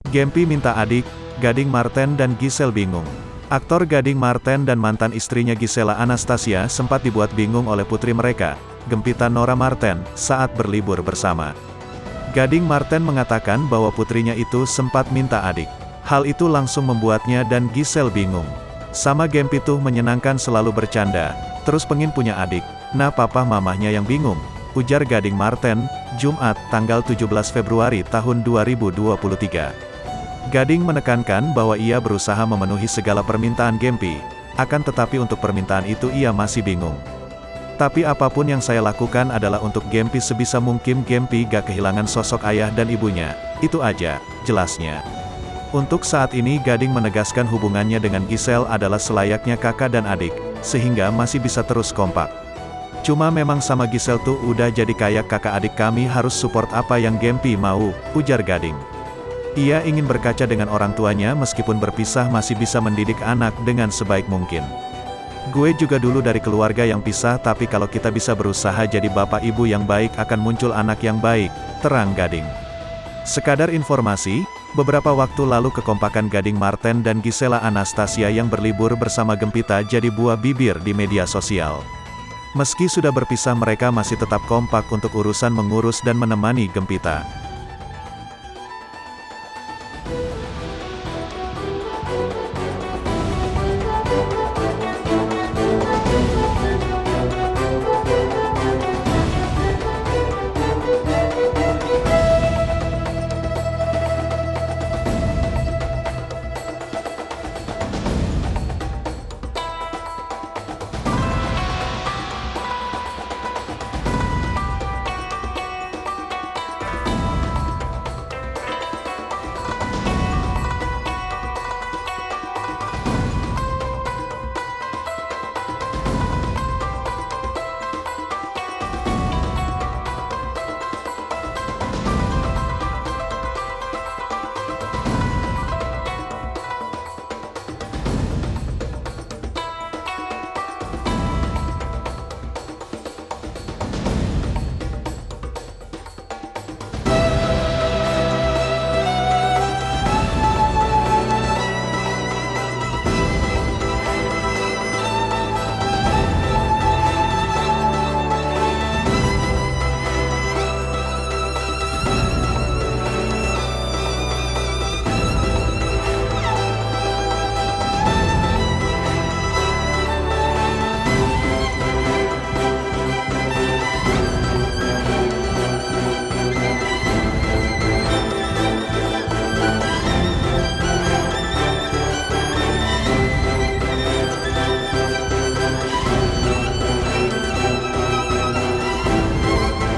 Gempi minta adik, Gading Marten dan Giselle bingung. Aktor Gading Marten dan mantan istrinya Gisela Anastasia sempat dibuat bingung oleh putri mereka, Gempita Nora Marten, saat berlibur bersama. Gading Marten mengatakan bahwa putrinya itu sempat minta adik. Hal itu langsung membuatnya dan Giselle bingung. Sama Gempi tuh menyenangkan selalu bercanda, terus pengen punya adik. Nah papa mamahnya yang bingung, ujar Gading Marten, Jumat, tanggal 17 Februari tahun 2023. Gading menekankan bahwa ia berusaha memenuhi segala permintaan Gempi, akan tetapi untuk permintaan itu ia masih bingung. Tapi apapun yang saya lakukan adalah untuk Gempi sebisa mungkin Gempi gak kehilangan sosok ayah dan ibunya, itu aja, jelasnya. Untuk saat ini Gading menegaskan hubungannya dengan Giselle adalah selayaknya kakak dan adik, sehingga masih bisa terus kompak. Cuma memang sama Giselle tuh udah jadi kayak kakak adik kami harus support apa yang Gempi mau, ujar Gading. Ia ingin berkaca dengan orang tuanya meskipun berpisah masih bisa mendidik anak dengan sebaik mungkin. Gue juga dulu dari keluarga yang pisah tapi kalau kita bisa berusaha jadi bapak ibu yang baik akan muncul anak yang baik, terang Gading. Sekadar informasi, beberapa waktu lalu kekompakan Gading Marten dan Gisela Anastasia yang berlibur bersama Gempita jadi buah bibir di media sosial. Meski sudah berpisah mereka masih tetap kompak untuk urusan mengurus dan menemani Gempita.